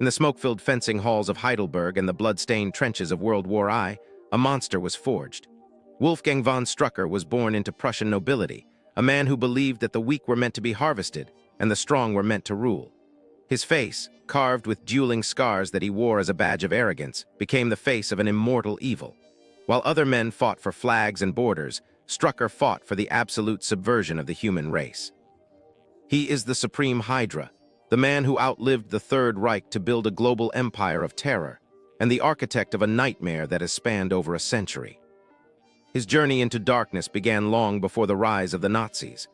In the smoke-filled fencing halls of Heidelberg and the blood-stained trenches of World War I, a monster was forged. Wolfgang von Strucker was born into Prussian nobility, a man who believed that the weak were meant to be harvested and the strong were meant to rule. His face, carved with dueling scars that he wore as a badge of arrogance, became the face of an immortal evil. While other men fought for flags and borders, Strucker fought for the absolute subversion of the human race. He is the Supreme Hydra, the man who outlived the Third Reich to build a global empire of terror, and the architect of a nightmare that has spanned over a century. His journey into darkness began long before the rise of the Nazis.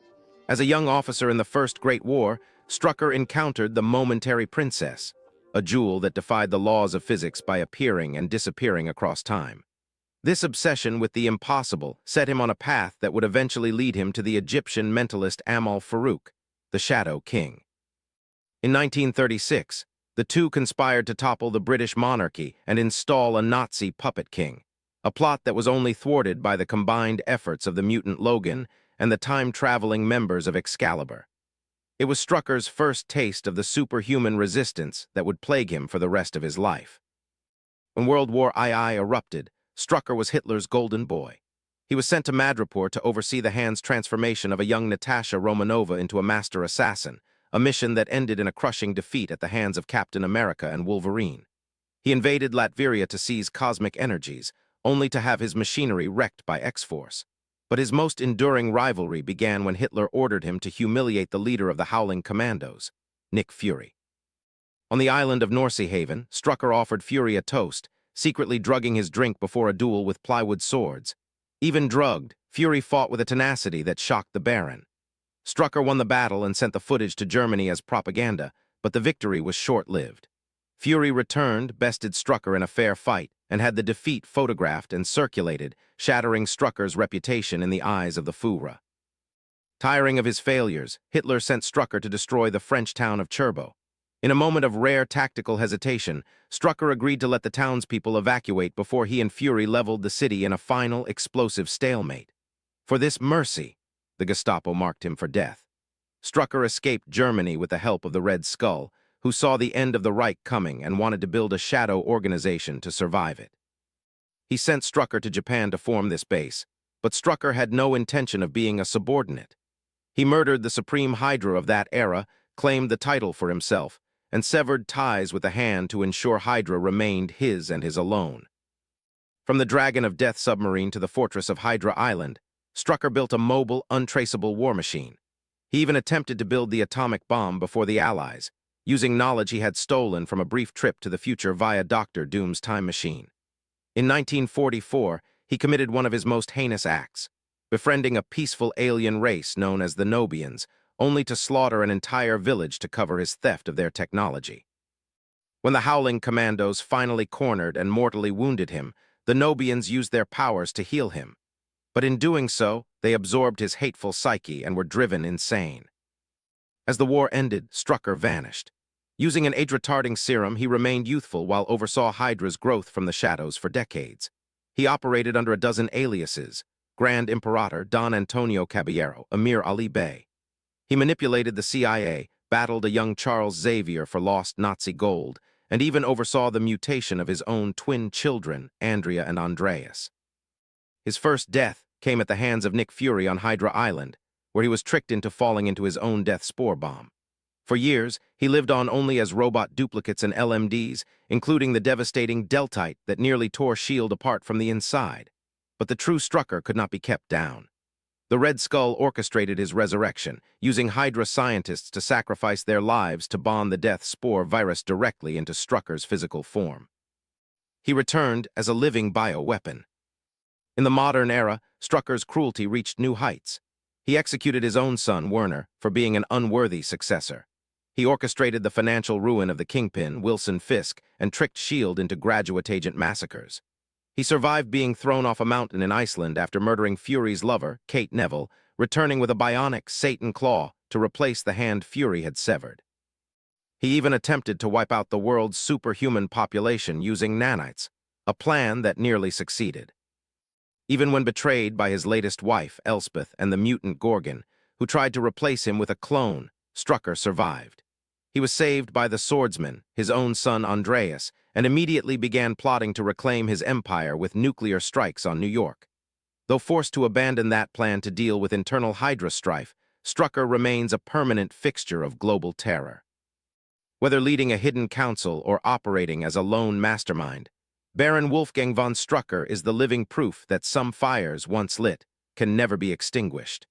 As a young officer in the First Great War, Strucker encountered the Momentary Princess, a jewel that defied the laws of physics by appearing and disappearing across time. This obsession with the impossible set him on a path that would eventually lead him to the Egyptian mentalist Amal Farouk, the Shadow King. In 1936, the two conspired to topple the British monarchy and install a Nazi puppet king, a plot that was only thwarted by the combined efforts of the mutant Logan and the time-traveling members of Excalibur. It was Strucker's first taste of the superhuman resistance that would plague him for the rest of his life. When World War II erupted, Strucker was Hitler's golden boy. He was sent to Madripoor to oversee the hand's transformation of a young Natasha Romanova into a master assassin, a mission that ended in a crushing defeat at the hands of Captain America and Wolverine. He invaded Latveria to seize cosmic energies, only to have his machinery wrecked by X-Force. But his most enduring rivalry began when Hitler ordered him to humiliate the leader of the Howling Commandos, Nick Fury. On the island of Norssehaven, Strucker offered Fury a toast, secretly drugging his drink before a duel with plywood swords. Even drugged, Fury fought with a tenacity that shocked the Baron. Strucker won the battle and sent the footage to Germany as propaganda, but the victory was short-lived. Fury returned, bested Strucker in a fair fight, and had the defeat photographed and circulated, shattering Strucker's reputation in the eyes of the Führer. Tiring of his failures, Hitler sent Strucker to destroy the French town of Cherbourg. In a moment of rare tactical hesitation, Strucker agreed to let the townspeople evacuate before he and Fury leveled the city in a final, explosive stalemate. For this mercy, the Gestapo marked him for death. Strucker escaped Germany with the help of the Red Skull, who saw the end of the Reich coming and wanted to build a shadow organization to survive it. He sent Strucker to Japan to form this base, but Strucker had no intention of being a subordinate. He murdered the Supreme Hydra of that era, claimed the title for himself, and severed ties with the Hand to ensure Hydra remained his and his alone. From the Dragon of Death submarine to the fortress of Hydra Island, Strucker built a mobile, untraceable war machine. He even attempted to build the atomic bomb before the Allies, using knowledge he had stolen from a brief trip to the future via Dr. Doom's time machine. In 1944, he committed one of his most heinous acts, befriending a peaceful alien race known as the Gnobians, only to slaughter an entire village to cover his theft of their technology. When the Howling Commandos finally cornered and mortally wounded him, the Gnobians used their powers to heal him. But in doing so, they absorbed his hateful psyche and were driven insane. As the war ended, Strucker vanished. Using an age-retarding serum, he remained youthful while oversaw Hydra's growth from the shadows for decades. He operated under a dozen aliases: Grand Imperator, Don Antonio Caballero, Emir Ali Bey. He manipulated the CIA, battled a young Charles Xavier for lost Nazi gold, and even oversaw the mutation of his own twin children, Andrea and Andreas. His first death came at the hands of Nick Fury on Hydra Island, where he was tricked into falling into his own Death Spore bomb. For years, he lived on only as robot duplicates and LMDs, including the devastating Deltite that nearly tore S.H.I.E.L.D. apart from the inside. But the true Strucker could not be kept down. The Red Skull orchestrated his resurrection, using Hydra scientists to sacrifice their lives to bond the Death Spore virus directly into Strucker's physical form. He returned as a living bioweapon. In the modern era, Strucker's cruelty reached new heights. He executed his own son, Werner, for being an unworthy successor. He orchestrated the financial ruin of the Kingpin, Wilson Fisk, and tricked S.H.I.E.L.D. into graduate agent massacres. He survived being thrown off a mountain in Iceland after murdering Fury's lover, Kate Neville, returning with a bionic Satan claw to replace the hand Fury had severed. He even attempted to wipe out the world's superhuman population using nanites, a plan that nearly succeeded. Even when betrayed by his latest wife, Elspeth, and the mutant Gorgon, who tried to replace him with a clone, Strucker survived. He was saved by the swordsman, his own son Andreas, and immediately began plotting to reclaim his empire with nuclear strikes on New York. Though forced to abandon that plan to deal with internal Hydra strife, Strucker remains a permanent fixture of global terror. Whether leading a hidden council or operating as a lone mastermind, Baron Wolfgang von Strucker is the living proof that some fires once lit can never be extinguished.